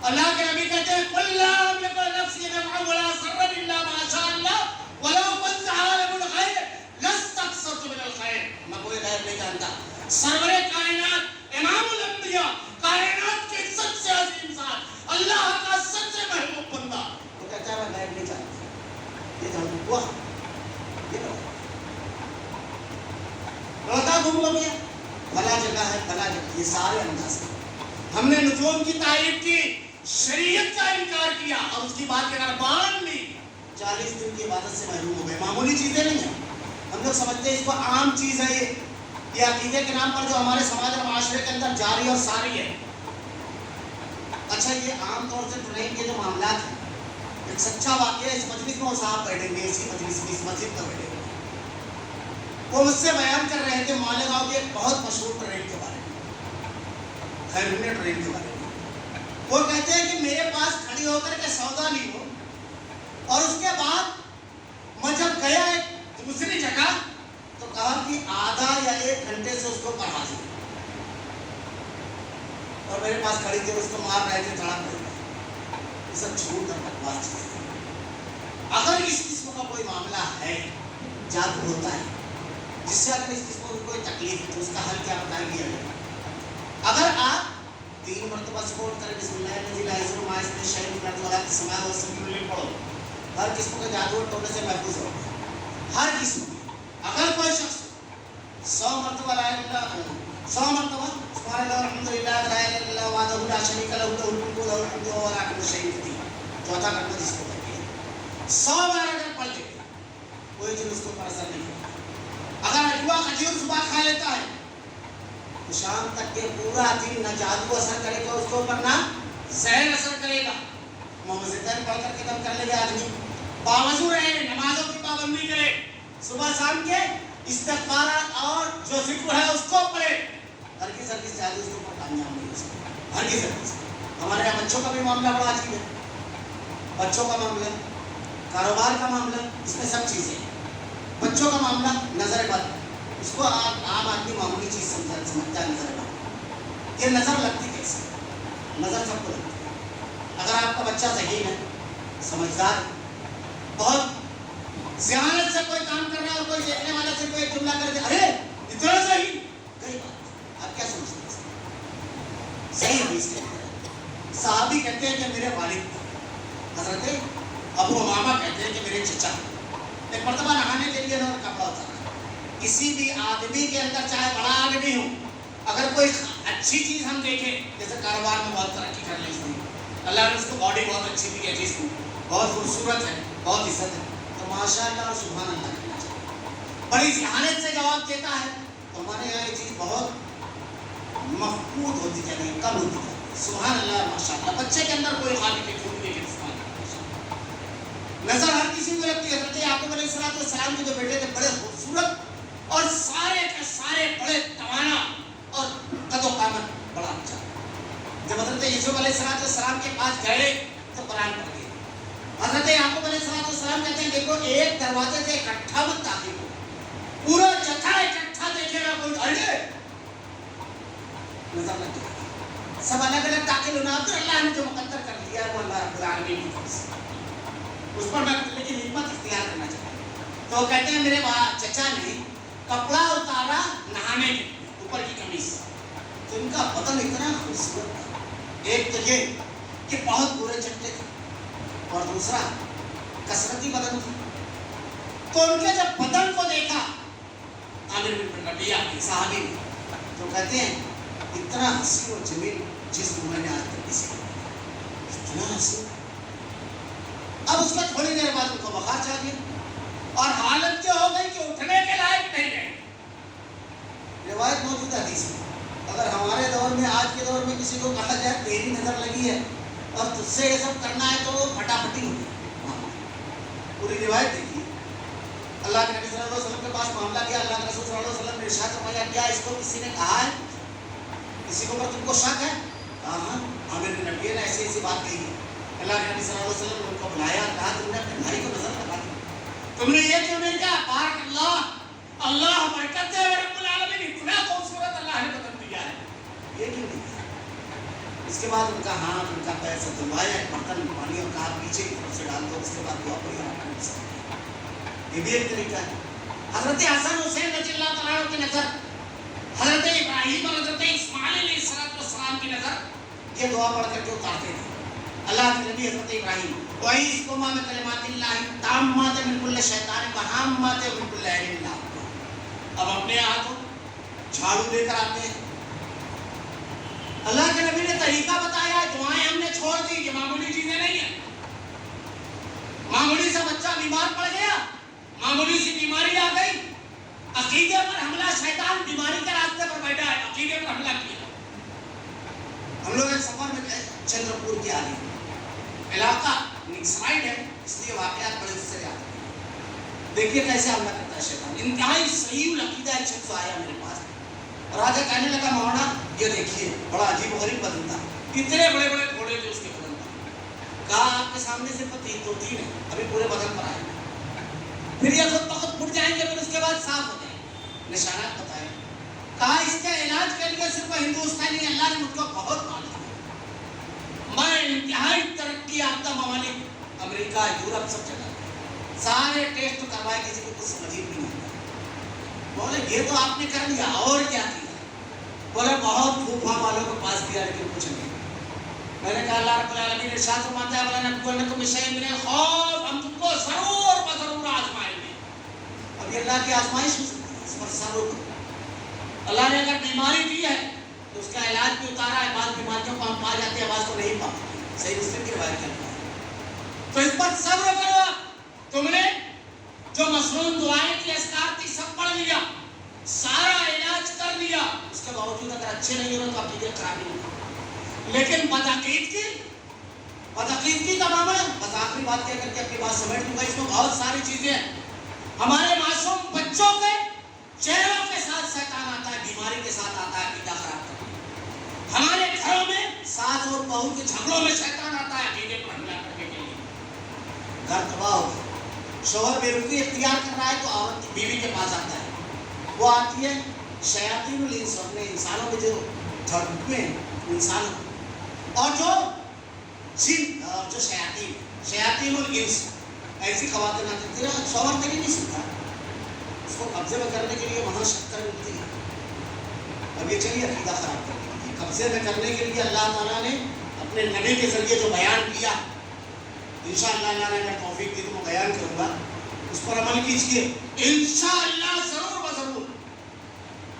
اللہ کے نبی کہتے ہیں قل لا املک لنفسی نفعا ولا ضرا الا ما شاء اللہ ولو كنت عالم الغیب لاستكثرت من الخیر. میں کوئی غیب نہیں جانتا. سرور کائنات امام الانبیاء, کائنات کے سب سے عظیم ذات, اللہ کا سب سے محبوب بندہ, وہ کہتا ہے میں غیب نہیں جانتا. یہ جانتا ہوا روتا گم ہو گیا, بھلا جگہ ہے بھلا جگہ, یہ سارے انداز ہیں. ہم نے نجوم کی تعریف کی, شریعت کا انکار کیا اور اس کی بات کے باندھ لی, 40 دن کی عبادت سے محروم ہو گئے. معمولی چیزیں نہیں ہیں, ہم لوگ سمجھتے ہیں اس کو عام چیز ہے. یہ عقیدے کے نام پر جو ہمارے سماج اور معاشرے کے اندر جاری اور ساری ہے. اچھا, یہ عام طور سے ٹرین کے جو معاملات ہیں, ایک سچا واقعہ, اس مجلس میں صاحب بیٹھیں گے, اسی مجلس میں, اس مسجد میں بیٹھے گے, وہ مجھ سے بیان کر رہے تھے مالیگاؤں کے ایک بہت مشہور ٹرین کے بارے میں, خیرونیہ ٹرین کے بارے میں. وہ کہتے ہیں کہ میرے پاس کھڑی ہو کر کے سودا لی ہو, اور اس کے بعد میں جب گیا ایک دوسری جگہ تو کہا کہ آدھا یا 1 گھنٹے سے اس کو پڑھا دیں, اور میرے پاس کھڑی تھی, اس کو مار رہے تھے, دھڑک رہے تھے. یہ سب جھوٹ اور بکواس چیزیں ہیں. اگر اس قسم کا کوئی معاملہ ہے, جادو ہوتا ہے, جس سے اگر اس قسم کی کوئی تکلیف ہے تو اس کا حل کیا بتایا گیا ہے. اگر آپ 3 مرتبہ سپورٹ کریں بسم اللہ الذی لا یضر مع اسمہ شیء فی الارض ولا فی السماء والسمیع العلیم پڑھو, ہر قسم کے جادو اور ٹونے سے محفوظ ہو. ہر قسم کی. اگر کوئی شخص 100 مرتبہ لا الہ الا اللہ, 100 مرتبہ سبحان اللہ الحمدللہ لا الہ الا اللہ وحدہ لا شریک لہ لہ الملک و لہ الحمد وهو علی کل شیء قدیر, چوتھا کلمہ جس کو کہتے ہیں, 100 بار اگر پڑھ لے کوئی چیز اس کو پر اثر نہیں ہوتا. اگر اجوا کھجور صبح کھا لیتا ہے تو شام تک کے پورا دن نہ جادو اثر کرے گا اس کے اوپر, نہ زہر اثر کرے گا. معوذتین پڑھ کر کے دم کر لے گا آدمی, باوضو رہے, نمازوں کی پابندی کرے, صبح شام کے استغفارات اور جو ذکر ہے اس کو پڑھے, ہرگز جادو اس کے اوپر کامیاب نہیں ہو سکتا. ہرگز. ہمارے یہاں بچوں کا بھی معاملہ بڑا عجیب ہے. بچوں کا معاملہ, کاروبار کا معاملہ, اس میں سب چیزیں ہیں. بچوں کا معاملہ, نظر بد, اس کو عام آدمی معمولی چیز سمجھتا ہے. نظر بد, یہ نظر لگتی کیسے؟ نظر سب کو لگتی ہے. اگر آپ کا بچہ ذہین ہے, سمجھدار ہے, بہت ذہانت سے کوئی کام کر رہا ہے, اور کوئی دیکھنے والا سے کوئی جملہ کر دے, ارے اتنا صحیح, کئی بات آپ کیا سمجھتے ہیں؟ صحیح حدیث کے اندر صحابی کہتے ہیں کہ میرے والد حضرت ابو امامہ کہتے ہیں کہ میرے چچا ایک مرتبہ نہانے کے لیے انہوں نے کپڑا اتارا. کسی بھی آدمی کے اندر, چاہے بڑا آدمی ہو, اگر کوئی اچھی چیز ہم دیکھیں, جیسے کاروبار میں بہت ترقی کر لی اس نے, اللہ نے اس کو باڈی بہت اچھی دی ہے, جس کو بہت خوبصورت ہے, بہت عزت ہے, تو ماشاء اللہ اور سبحان اللہ. بڑی ذہانت سے جواب دیتا ہے، تو ہمارے یہاں یہ چیز بہت مفقود ہوتی جا رہی ہے، کم ہوتی جا رہی ہے. سبحان اللہ ماشاء اللہ. بچے کے اندر کوئی خالی کی خوبی نہیں ہے. نظر ہر کسی کو لگتی ہے. حضرت یعقوب علیہ السلام کے جو بیٹے تھے بڑے خوبصورت اور سارے کے سارے بڑے توانا اور قد و قامت بڑا اچھا. جب حضرت یوسف علیہ السلام کے پاس گئے تو قرآن پڑھ گئے. حضرت یعقوب علیہ السلام کہتے ہیں دیکھو ایک دروازے سے اکٹھا مت داخل ہو، پورا جتھا اکٹھا دیکھے گا کوئی ڈھلے نظر لگ جائے گا. سب الگ الگ داخل ہونا تو اللہ نے جو مقدر کر لیا ہے وہ اللہ رب العالمین کی طرف سے، اس پر میں لیکن حکمت اختیار کرنا چاہتا ہوں. تو کہتے ہیں میرے چچا نے کپڑا اتارا نہانے کے اوپر کی قمیص، تو ان کا بدن اتنا خوبصورت تھا. ایک تو یہ کہ بہت برے چٹے تھے اور دوسرا کثرتی بدن تھی. تو ان کے جب بدن کو دیکھا عامر بن ربیعہ صحابی نے، تو کہتے ہیں اتنا حسین و جمیل جسم میں نے آج تک کسی کو اتنا حسین. اب اس کے تھوڑی دیر بعد ان کو بخار چاہ گیا اور حالت یہ ہو گئی کہ اٹھنے کے لائق نہیں رہے. روایت موجود ہے حدیث میں، اگر ہمارے دور میں آج کے دور میں کسی کو کہا جائے تیری نظر لگی ہے اور تجھ سے یہ سب کرنا ہے تو وہ پھٹاپھٹی ہوگی. پوری روایت دیکھیے. اللہ کے نبی صلی اللہ علیہ وسلم کے پاس معاملہ کیا. اللہ کے رسول صلی اللہ علیہ وسلم نے ارشاد فرمایا کیا اس کو کسی نے کہا ہے، کسی کو پر تم کو شک ہے؟ ہاں عامر بن ربیعہ نے ایسی ایسی بات کہی ہے. اللہ کے نبی صلی اللہ علیہ وسلم نے ان کو بلایا، کہا تم نے اپنے بھائی کو نظر لگا دی، تم نے یہ کیوں نہیں کہا بارک اللہ اللہ برکت دے رب العالمین، اتنا خوبصورت اللہ نے بدن دیا ہے، یہ کیوں نہیں کہا؟ اس کے بعد ان کا ہاتھ ان کا پیر سے دھلوایا ایک برتن میں پانی اور کہا پیچھے کی طرف سے ڈال دو، اس کے بعد دعا پڑھی اور اپنے سے. یہ بھی ایک طریقہ ہے. حضرت حسن حسین رضی اللہ تعالیٰ عنہ کی نظر، حضرت ابراہیم اور حضرت اسماعیل علیہ السلام کی نظر یہ دعا پڑھ کر کے اتارتے تھے. اللہ کے نبی حضرت ابراہیم وَإِذْ قُمَا بِكَلِمَاتِ اللَّهِ تَامَّاتٍ مِنْ كُلِّ شَيْطَانٍ وَهَامَّاتٍ مِنْ كُلِّ عَيْنٍ لَّهِ. اب اپنے ہاتھوں جھاڑو لے کر آتے ہیں. اللہ کے نبی نے طریقہ بتایا ہے، دعائیں ہم نے چھوڑ دی، یہ معمولی چیزیں نہیں ہیں. معمولی سا بچہ بیمار پڑ گیا، معمولی سی بیماری آ گئی، عقیدے پر حملہ، شیطان بیماری کے راستے پر بیٹھا ہے، عقیدے پر حملہ کیا. ہم لوگ ایک سفر میں گئے چندرپور کے آگے علاقہ نکسائڈ ہے، اس لیے واقعات بڑے اس سے آتے ہیں. دیکھیے کیسے حملہ کرتا ہے شیطان. انتہائی صحیح العقیدہ ایک شخص آیا میرے پاس اور آجا کہنے لگا مولانا یہ دیکھیے بڑا عجیب و غریب بدن تھا، اتنے بڑے بڑے گھوڑے جو اس کے بدن تھا. کہا آپ کے سامنے صرف تین ہے، ابھی پورے بدن پر آئے، پھر یہ خود بخود پھٹ جائیں گے، پھر اس کے بعد صاف ہو جائیں گے. نشانات بتائے. کہا اس کے علاج کے لیے صرف ہندوستانی اللہ نے مجھ کو بہت مال دیا. میں انتہائی ترقی یافتہ ممالک امریکہ یورپ سب جگہ سارے ٹیسٹ کروائے، کسی کو کچھ سمجھ ہی نہیں آتا. بولے یہ تو آپ نے کر لیا اور کیا کیا؟ بولے بہت پھوپھا والوں کو پاس دیا لیکن کچھ نہیں. میں نے کہا اللہ رب العالمین ارشاد فرماتا ہے وَلَنَبْلُوَنَّكُم بِشَيْءٍ مِّنَ الْخَوْفِ، ہم تم کو ضرور بضرور آزمائیں گے. اب یہ اللہ کی آزمائش ہو سکتی ہے، اس پر صبر کرو. اللہ نے اگر بیماری دی ہے تو اس کا علاج بھی اتارا ہے. بعض بیماریوں کو ہم پا جاتے ہیں، بعض کو نہیں پا پاتے. صحیح مسلم کی روایت کرتا ہے. تو اس پر صبر کرو. تم نے جو مصنون دعائیں کی اذکار تھی سب پڑھ لیا، سارا علاج کر لیا، اس کے باوجود اگر اچھے نہیں ہو تو عقیدے خرابی نہیں. لیکن بدعقیدگی کا معاملہ، بس آخری بات کیا کر کے اپنی بات سمیٹ دوں گا. اس میں بہت ساری چیزیں ہیں. ہمارے معصوم بچوں کے چہروں کے ساتھ شیطان آتا ہے، بیماری کے ساتھ آتا ہے، عقیدہ خراب کرتا ہے. ہمارے گھروں میں ساس اور بہو کے جھگڑوں میں شیطان آتا ہے، عقیدے پر حملہ کرنے کے لیے. گھر تباہ ہو گیا. شوہر بے رخی اختیار کر رہا ہے تو عورت بیوی کے پاس آتا ہے. وہ آتی ہے شیاطین الانس، اپنے انسانوں میں جو دھڑکتے ہیں انسانوں اور جو جن اور جو شیاطین الانس ایسی خواتین آتی ہیں. تیرا شوہر تیری نہیں سنتا، اس کو قبضے میں کرنے کے لیے وہاں شکر ملتی ہے. اب یہ چلیے عقیدہ خراب کر دیا. قبضے میں کرنے کے لیے اللہ تعالیٰ نے اپنے نبی کے ذریعے جو بیان کیا، انشاءاللہ اللہ نے اگر توفیق دی تو میں بیان کروں گا، اس پر عمل کیجیے. انشاءاللہ ضرور بضرور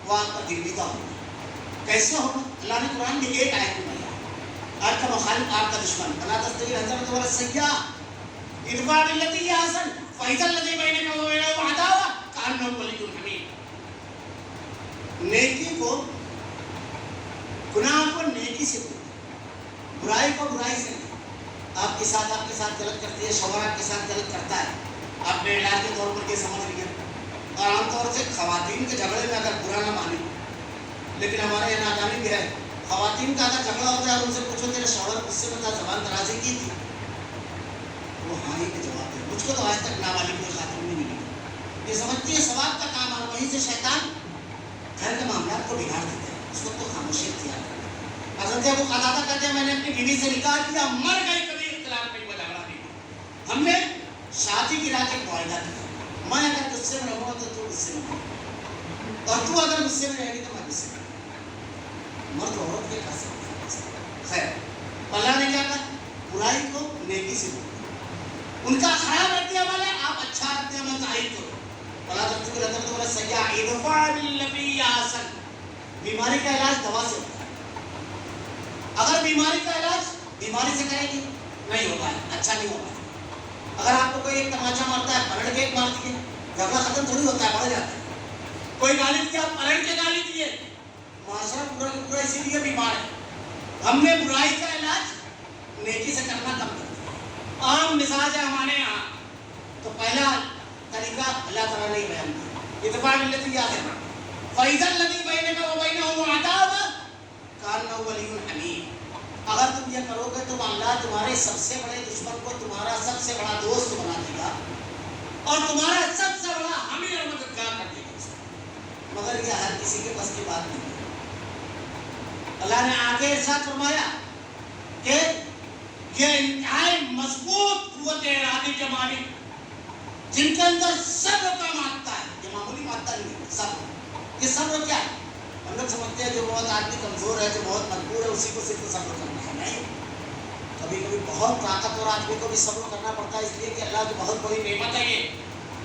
وہ آپ کا گرویدہ ہوگا. کیسے ہوگا؟ اللہ نے قرآن میں ایک آیت میں بتایا، آپ کا مخالف آپ کا دشمن. فلا تستوی الحسنۃ ولا السیئۃ ادفع بالتی ہی احسن فاذا الذی بینک وبینہ عداوۃ کأنه ولی حمید. نیکی کو گناہ کو نیکی سے دور، برائی کو برائی سے نہیں. آپ کے ساتھ غلط کرتی ہے، شوہر آپ کے ساتھ غلط کرتا ہے، آپ نے علاج کے طور پر یہ سمجھ لیا. اور عام طور سے خواتین کے جھگڑے میں اگر برا نہ مانے، لیکن ہمارے یہاں ناکامی بھی ہے. خواتین کا اگر جھگڑا ہوتا ہے اور ان سے پوچھو تیرے شوہر مجھ سے بتا زبان درازی کی تھی، وہ ہاں ہی کے جواب دے. مجھ کو تو آج تک نابالغ کوئی خاتون نہیں ملی. یہ سمجھتی ہے ثواب کا کام، اور وہیں سے شیطان گھر کے معاملات کو بگاڑ دیتا ہے. اس وقت تو خاموشی اختیار کرتا ہے. حضرت ابو قتادہ کہتے ہیں میں نے اپنی بیوی سے نکاح کیا، مر گئی، کبھی اختلاف نہیں ہوا، جھگڑا نہیں ہوا. ہم نے شادی کی رات ایک معاہدہ کیا، میں اگر غصے میں رہوں تو تو غصے میں رہے، اور تو اگر غصے میں رہے گی تو میں غصے میں رہوں. مرد عورت کے کہہ سکتے ہیں. خیر، اللہ نے کیا کہا؟ برائی کو نیکی سے دور. ان کا خراب رد عمل ہے، آپ اچھا رد عمل ظاہر کرو. اللہ تبتغ الحسنۃ ولا السیئۃ ادفع باللتی ہی احسن. بیماری کا علاج دوا سے ہوتا ہے. اگر بیماری کا علاج بیماری سے کریں گے نہیں ہوگا، اچھا نہیں ہوگا. اگر آپ کو کوئی ایک تماچا مارتا ہے، پلٹ کے ایک مار دیے، جھگڑا ختم تھوڑی ہوتا ہے، بڑھ جاتا ہے. کوئی گالی دیا، پلٹ کے گالی دیے، معاشرہ پورا پورا اسی لیے بیمار ہے. ہم نے برائی کا علاج نیکی سے کرنا کم کر دیا. عام مزاج ہے ہمارے یہاں. تو پہلا طریقہ اللہ تعالیٰ نے بیان کیا، ادفع باللتی ہی احسن فاذا الذی بینک وبینہ عداوۃ کأنہ ولی حمیم. اگر تم یہ کرو گے تو اللہ تمہارے سب سے بڑے دشمن کو تمہارا سب سے بڑا دوست بنا دے گا، اور تمہارا سب سے بڑا حامی اور مددگار کر دے گا. مگر یہ ہر کسی کے بس کی بات نہیں ہے. اللہ نے آگے ارشاد فرمایا کہ یہ انتہائی مضبوط قوت ارادی کے مالک، جن کے اندر صبر کا مادہ ہے. یہ معمولی مادہ نہیں ہے صبر. یہ صبر کیا ہے؟ ہم لوگ سمجھتے ہیں جو بہت آدمی کمزور ہے، جو بہت مجبور ہے، اسی کو صرف صبر کرنا ہے. نہیں، کبھی کبھی بہت طاقتور آدمی کو بھی صبر کرنا پڑتا ہے، اس لیے کہ اللہ کی بہت بڑی نعمت ہے یہ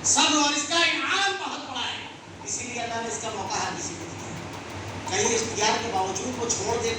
صبر، اور اس کا انعام بہت بڑا ہے. اسی لیے اللہ نے اس کا موقع ہر کسی کو دیا. کہیں اختیار کے باوجود وہ چھوڑ دے